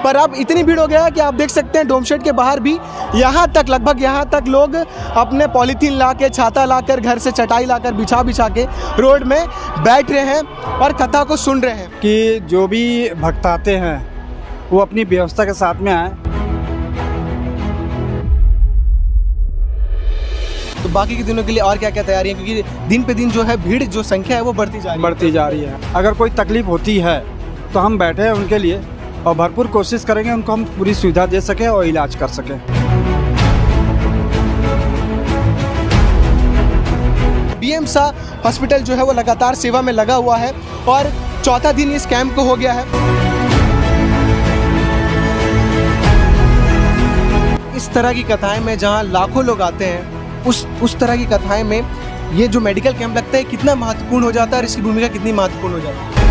पर अब इतनी भीड़ हो गया है कि आप देख सकते हैं डोमशेड के बाहर भी यहाँ तक लगभग यहाँ तक लोग अपने पॉलीथीन ला के, छाता लाकर, घर से चटाई लाकर बिछा के रोड में बैठ रहे हैं और कथा को सुन रहे हैं कि जो भी भक्त आते हैं वो अपनी व्यवस्था के साथ में आए। तो बाकी के दिनों के लिए और क्या क्या तैयारी है, क्योंकि दिन पे दिन जो है भीड़ जो संख्या है वो बढ़ती जा रही है। अगर कोई तकलीफ होती है तो हम बैठे हैं उनके लिए और भरपूर कोशिश करेंगे उनको हम पूरी सुविधा दे सकें और इलाज कर सकें। बीएम शाह हॉस्पिटल जो है वो लगातार सेवा में लगा हुआ है और चौथा दिन इस कैंप को हो गया है। इस तरह की कथाएं में जहां लाखों लोग आते हैं, उस तरह की कथाएं में ये जो मेडिकल कैंप लगता है कितना महत्वपूर्ण हो जाता है और इसकी भूमिका कितनी महत्वपूर्ण हो जाती है।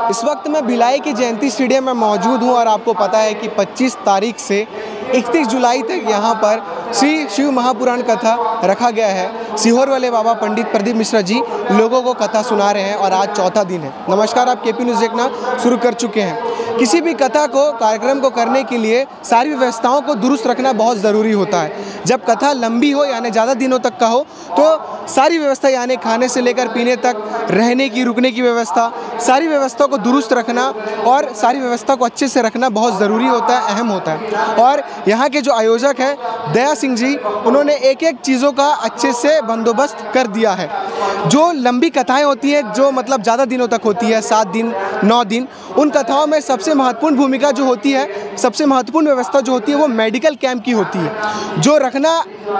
इस वक्त मैं भिलाई की जयंती स्टेडियम में मौजूद हूं और आपको पता है कि 25 तारीख से 31 जुलाई तक यहां पर श्री शिव महापुराण कथा रखा गया है। सीहोर वाले बाबा पंडित प्रदीप मिश्रा जी लोगों को कथा सुना रहे हैं और आज चौथा दिन है। नमस्कार, आप केपी न्यूज़ देखना शुरू कर चुके हैं। किसी भी कथा को, कार्यक्रम को करने के लिए सारी व्यवस्थाओं को दुरुस्त रखना बहुत ज़रूरी होता है। जब कथा लंबी हो यानी ज़्यादा दिनों तक का हो तो सारी व्यवस्था यानी खाने से लेकर पीने तक, रहने की, रुकने की व्यवस्था, सारी व्यवस्था को दुरुस्त रखना और सारी व्यवस्था को अच्छे से रखना बहुत ज़रूरी होता है, अहम होता है। और यहाँ के जो आयोजक हैं दया सिंह जी, उन्होंने एक एक चीज़ों का अच्छे से बंदोबस्त कर दिया है। जो लंबी कथाएँ होती हैं, जो मतलब ज़्यादा दिनों तक होती है, 7 दिन 9 दिन, उन कथाओं में सबसे महत्वपूर्ण भूमिका जो होती है, सबसे महत्वपूर्ण व्यवस्था जो होती है वो मेडिकल कैंप की होती है, जो रखना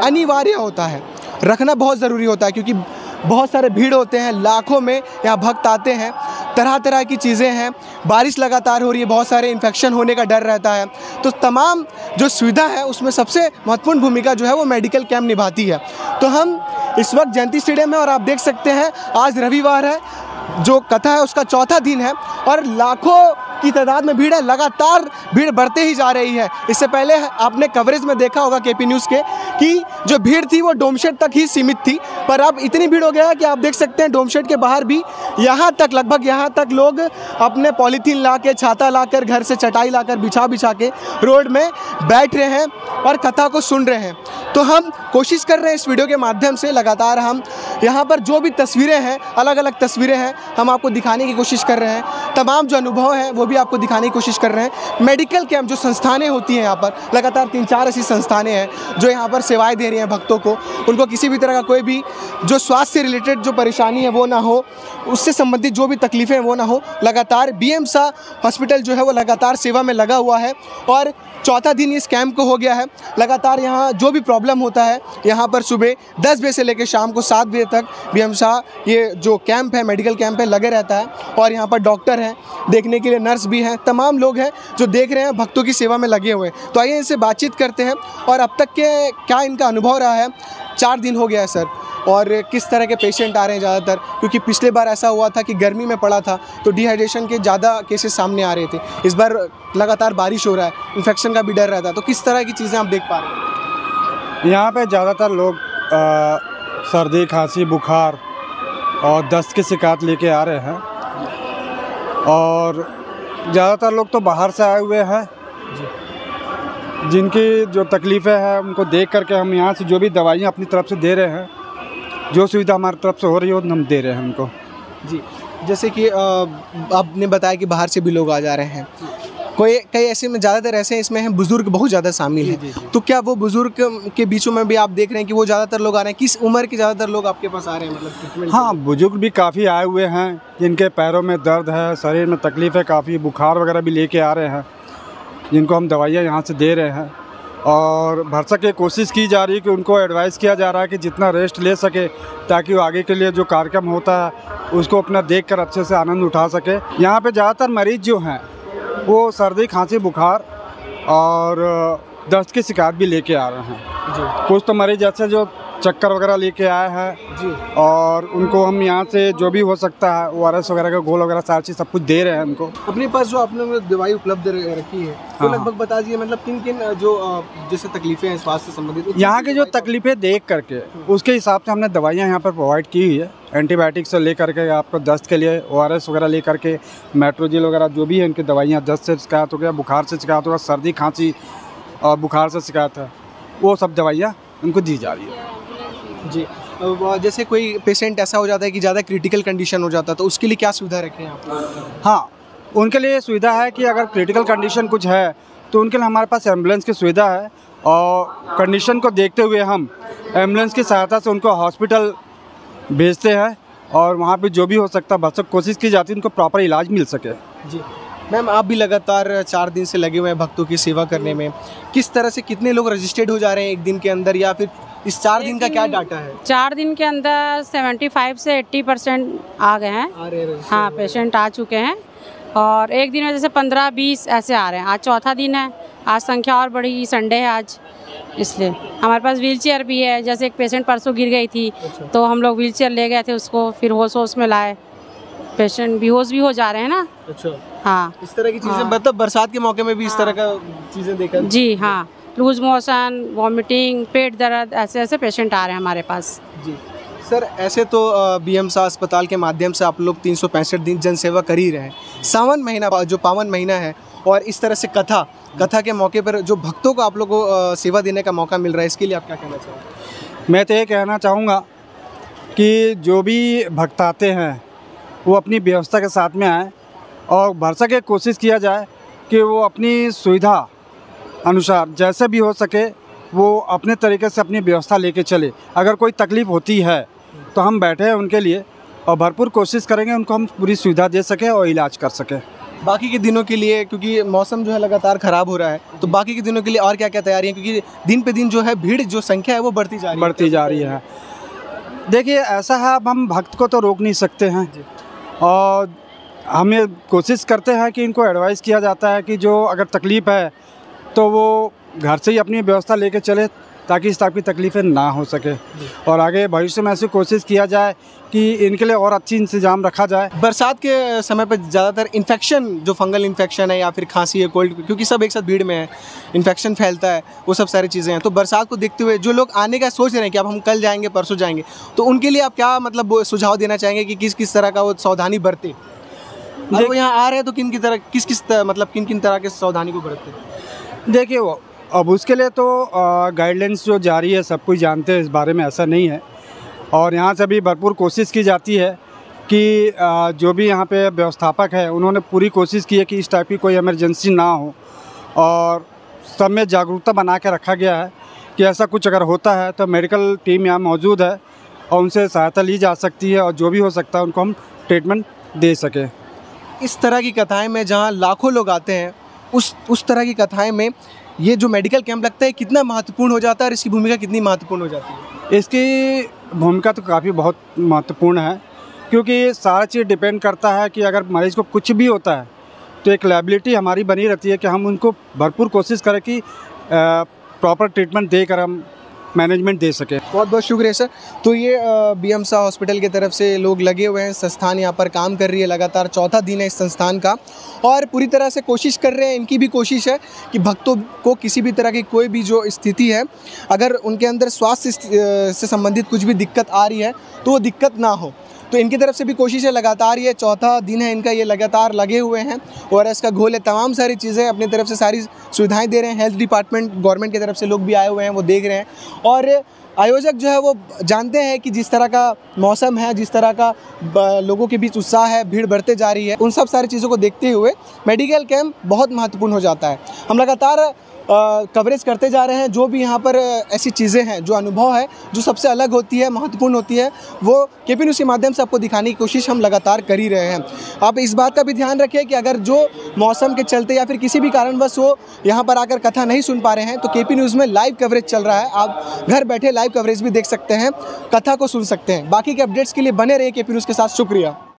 अनिवार्य होता है, रखना बहुत ज़रूरी होता है। क्योंकि बहुत सारे भीड़ होते हैं, लाखों में यहाँ भक्त आते हैं, तरह तरह की चीज़ें हैं, बारिश लगातार हो रही है, बहुत सारे इन्फेक्शन होने का डर रहता है। तो तमाम जो सुविधा है उसमें सबसे महत्वपूर्ण भूमिका जो है वो मेडिकल कैंप निभाती है। तो हम इस वक्त जयंती स्टेडियम में और आप देख सकते हैं आज रविवार है, जो कथा है उसका चौथा दिन है और लाखों की तादाद में भीड़ है, लगातार भीड़ बढ़ते ही जा रही है। इससे पहले आपने कवरेज में देखा होगा केपी न्यूज़ के कि जो भीड़ थी वो डोमशेड तक ही सीमित थी, पर अब इतनी भीड़ हो गया है कि आप देख सकते हैं डोमशेड के बाहर भी यहाँ तक लगभग यहाँ तक लोग अपने पॉलीथीन ला के, छाता लाकर, घर से चटाई लाकर बिछा के रोड में बैठ रहे हैं और कथा को सुन रहे हैं। तो हम कोशिश कर रहे हैं इस वीडियो के माध्यम से लगातार हम यहाँ पर जो भी तस्वीरें हैं, अलग अलग तस्वीरें हैं, हम आपको दिखाने की कोशिश कर रहे हैं। तमाम जो अनुभव हैं वो भी आपको दिखाने की कोशिश कर रहे हैं। मेडिकल कैंप जो संस्थानें होती हैं यहाँ पर, लगातार 3-4 ऐसी संस्थानें हैं जो यहाँ पर सेवाएं दे रही हैं भक्तों को। उनको किसी भी तरह का कोई भी जो स्वास्थ्य से रिलेटेड जो परेशानी है वो ना हो, उससे संबंधित जो भी तकलीफ़ें हैं वो ना हो। लगातार बीएम शाह हॉस्पिटल जो है वो लगातार सेवा में लगा हुआ है और चौथा दिन इस कैंप को हो गया है। लगातार यहाँ जो भी प्रॉब्लम होता है, यहाँ पर सुबह 10 बजे से लेकर शाम को 7 बजे तक बीएम शाह ये जो कैंप है, मेडिकल कैंप है, लगे रहता है। और यहाँ पर डॉक्टर हैं, देखने के लिए नर्स भी हैं, तमाम लोग हैं जो देख रहे हैं, भक्तों की सेवा में लगे हुए हैं। तो आइए इनसे बातचीत करते हैं और अब तक के क्या इनका अनुभव रहा है। 4 दिन हो गया है सर, और किस तरह के पेशेंट आ रहे हैं ज़्यादातर, क्योंकि पिछले बार ऐसा हुआ था कि गर्मी में पड़ा था तो डिहाइड्रेशन के ज़्यादा केसेस सामने आ रहे थे। इस बार लगातार बारिश हो रहा है, इन्फेक्शन का भी डर रहता है। तो किस तरह की चीज़ें आप देख पा रहे हैं? यहाँ पे ज़्यादातर लोग सर्दी, खांसी, बुखार और दस्त की शिकायत लेके आ रहे हैं और ज़्यादातर लोग तो बाहर से आए हुए हैं जिनकी जो तकलीफ़ें हैं उनको देख करके हम यहाँ से जो भी दवाइयाँ अपनी तरफ से दे रहे हैं, जो सुविधा हमारी तरफ से हो रही है वो हम दे रहे हैं उनको। जी, जैसे कि आपने बताया कि बाहर से भी लोग आ जा रहे हैं, कई ऐसे में ज़्यादातर ऐसे हैं इसमें हैं बुज़ुर्ग बहुत ज़्यादा शामिल हैं। तो क्या वो बुज़ुर्ग के बीचों में भी आप देख रहे हैं कि वो ज़्यादातर लोग आ रहे हैं? किस उम्र के ज़्यादातर लोग आपके पास आ रहे हैं मतलब? हाँ, बुजुर्ग भी काफ़ी आए हुए हैं जिनके पैरों में दर्द है, शरीर में तकलीफ़ है, काफ़ी बुखार वगैरह भी लेके आ रहे हैं, जिनको हम दवाइयाँ यहाँ से दे रहे हैं। और भरसक ये कोशिश की जा रही है कि उनको एडवाइस किया जा रहा है कि जितना रेस्ट ले सके ताकि वो आगे के लिए जो कार्यक्रम होता है उसको अपना देखकर अच्छे से आनंद उठा सके। यहाँ पे ज़्यादातर मरीज़ जो हैं वो सर्दी, खांसी, बुखार और दस्त की शिकायत भी लेके आ रहे हैं। कुछ तो मरीज़ ऐसे जो चक्कर वगैरह लेके आए हैं जी। और उनको हम यहाँ से जो भी हो सकता है ORS वगैरह का घोल वगैरह सारी चीज़ सब कुछ दे रहे हैं उनको। अपने पास जो आपने दवाई उपलब्ध रखी है तो हाँ। लगभग बता दीजिए मतलब किन किन जो जैसे तकलीफें हैं स्वास्थ्य से संबंधित यहाँ की जो तकलीफ़ें देख करके उसके हिसाब से हमने दवाइयाँ यहाँ पर प्रोवाइड की हुई है। एंटीबायोटिक से लेकर के आपको दस्त के लिए ORS वगैरह लेकर के मेट्रोजिल वगैरह जो भी है उनकी दवाइयाँ, दस्त से शिकायत हो गया, बुखार से शिकायत हो गया, सर्दी खांसी और बुखार से शिकायत है, वो सब दवाइयाँ उनको दी जा रही है। जी। जैसे कोई पेशेंट ऐसा हो जाता है कि ज़्यादा क्रिटिकल कंडीशन हो जाता है तो उसके लिए क्या सुविधा रखें आप? हाँ, उनके लिए सुविधा है कि अगर क्रिटिकल कंडीशन कुछ है तो उनके लिए हमारे पास एम्बुलेंस की सुविधा है और कंडीशन को देखते हुए हम एम्बुलेंस की सहायता से उनको हॉस्पिटल भेजते हैं और वहाँ पे जो भी हो सकता है भरसक कोशिश की जाती है उनको प्रॉपर इलाज मिल सके। जी मैम, आप भी लगातार 4 दिन से लगे हुए हैं भक्तों की सेवा करने में। किस तरह से कितने लोग रजिस्टर्ड हो जा रहे हैं एक दिन के अंदर, या फिर इस 4 दिन का क्या डाटा है? 4 दिन के अंदर 75 से 80% आ गए हैं। हाँ, पेशेंट आ चुके हैं और एक दिन में जैसे 15-20 ऐसे आ रहे हैं। आज चौथा दिन है, आज संख्या और बढ़ी, संडे है आज, इसलिए हमारे पास व्हीलचेयर भी है। जैसे एक पेशेंट परसों गिर गई थी तो हम लोग व्हीलचेयर ले गए थे उसको, फिर होश में लाए। पेशेंट बेहोश भी हो जा रहे हैं ना। अच्छा, हाँ, इस तरह की चीज़ें मतलब बरसात के मौके में भी इस तरह का चीज़ें देखा? जी हाँ, लूज मोशन, वॉमिटिंग, पेट दर्द, ऐसे ऐसे पेशेंट आ रहे हैं हमारे पास। जी सर, ऐसे तो BMSA अस्पताल के माध्यम से आप लोग 365 दिन जनसेवा कर ही रहे हैं। सावन महीना जो पावन महीना है और इस तरह से कथा के मौके पर जो भक्तों को आप लोग को सेवा देने का मौका मिल रहा है, इसके लिए आप क्या कहना चाहोगे? मैं तो ये कहना चाहूँगा कि जो भी भक्त आते हैं वो अपनी व्यवस्था के साथ में आए और भरसक के कोशिश किया जाए कि वो अपनी सुविधा अनुसार जैसे भी हो सके वो अपने तरीके से अपनी व्यवस्था लेके चले। अगर कोई तकलीफ़ होती है तो हम बैठे हैं उनके लिए और भरपूर कोशिश करेंगे उनको हम पूरी सुविधा दे सकें और इलाज कर सकें। बाकी के दिनों के लिए, क्योंकि मौसम जो है लगातार ख़राब हो रहा है, तो बाकी के दिनों के लिए और क्या क्या तैयारी है? क्योंकि दिन पे दिन जो है भीड़ जो संख्या है वो बढ़ती जा रही है। देखिए ऐसा है, अब हम भक्त को तो रोक नहीं सकते हैं और हमें कोशिश करते हैं कि इनको एडवाइस किया जाता है कि जो अगर तकलीफ़ है तो वो घर से ही अपनी व्यवस्था लेके चले ताकि इस टाइप की तकलीफ़ें ना हो सके और आगे भविष्य में ऐसी कोशिश किया जाए कि इनके लिए और अच्छी इंतजाम रखा जाए। बरसात के समय पर ज़्यादातर इन्फेक्शन, जो फंगल इन्फेक्शन है या फिर खांसी है, कोल्ड, क्योंकि सब एक साथ भीड़ में है, इन्फेक्शन फैलता है, वो सब सारी चीज़ें हैं। तो बरसात को देखते हुए जो लोग आने का सोच रहे हैं कि अब हम कल जाएंगे, परसों जाएंगे, तो उनके लिए आप क्या मतलब सुझाव देना चाहेंगे कि किस किस तरह का वो सावधानी बरते? अगर वो यहाँ आ रहे हैं तो किन किन तरह के सावधानी को बरते? देखिए वो अब उसके लिए तो गाइडलाइंस जो जारी है, सब कुछ जानते हैं इस बारे में, ऐसा नहीं है। और यहाँ से भी भरपूर कोशिश की जाती है कि जो भी यहाँ पे व्यवस्थापक है उन्होंने पूरी कोशिश की है कि इस टाइप की कोई इमरजेंसी ना हो और सब में जागरूकता बना के रखा गया है कि ऐसा कुछ अगर होता है तो मेडिकल टीम यहाँ मौजूद है और उनसे सहायता ली जा सकती है और जो भी हो सकता है उनको हम ट्रीटमेंट दे सकें। इस तरह की कथाएं में जहाँ लाखों लोग आते हैं, उस तरह की कथाएं में ये जो मेडिकल कैंप लगता है कितना महत्वपूर्ण हो जाता है और इसकी भूमिका कितनी महत्वपूर्ण हो जाती है? इसकी भूमिका तो काफ़ी बहुत महत्वपूर्ण है क्योंकि सारा चीज़ डिपेंड करता है कि अगर मरीज़ को कुछ भी होता है तो एक लायबिलिटी हमारी बनी रहती है कि हम उनको भरपूर कोशिश करें कि प्रॉपर ट्रीटमेंट देकर हम मैनेजमेंट दे सके। बहुत बहुत शुक्रिया सर। तो ये BMSA हॉस्पिटल की तरफ से लोग लगे हुए हैं, संस्थान यहाँ पर काम कर रही है, लगातार चौथा दिन है इस संस्थान का और पूरी तरह से कोशिश कर रहे हैं। इनकी भी कोशिश है कि भक्तों को किसी भी तरह की कोई भी जो स्थिति है, अगर उनके अंदर स्वास्थ्य से संबंधित कुछ भी दिक्कत आ रही है तो वो दिक्कत ना हो। तो इनकी तरफ से भी कोशिश है, लगातार ये चौथा दिन है इनका, ये लगातार लगे हुए हैं और इसका घोल है, तमाम सारी चीज़ें अपनी तरफ से सारी सुविधाएं दे रहे हैं। हेल्थ डिपार्टमेंट गवर्नमेंट की तरफ से लोग भी आए हुए हैं, वो देख रहे हैं और आयोजक जो है वो जानते हैं कि जिस तरह का मौसम है, जिस तरह का लोगों के बीच उत्साह है, भीड़ बढ़ते जा रही है, उन सब सारी चीज़ों को देखते हुए मेडिकल कैंप बहुत महत्वपूर्ण हो जाता है। हम लगातार कवरेज करते जा रहे हैं। जो भी यहाँ पर ऐसी चीज़ें हैं, जो अनुभव है, जो सबसे अलग होती है, महत्वपूर्ण होती है, वो KP न्यूज़ के माध्यम से आपको दिखाने की कोशिश हम लगातार कर ही रहे हैं। आप इस बात का भी ध्यान रखिए कि अगर जो मौसम के चलते या फिर किसी भी कारणवश वो यहाँ पर आकर कथा नहीं सुन पा रहे हैं तो KP न्यूज़ में लाइव कवरेज चल रहा है। आप घर बैठे लाइव कवरेज भी देख सकते हैं, कथा को सुन सकते हैं। बाकी के अपडेट्स के लिए बने रहिए KP न्यूज़ के साथ। शुक्रिया।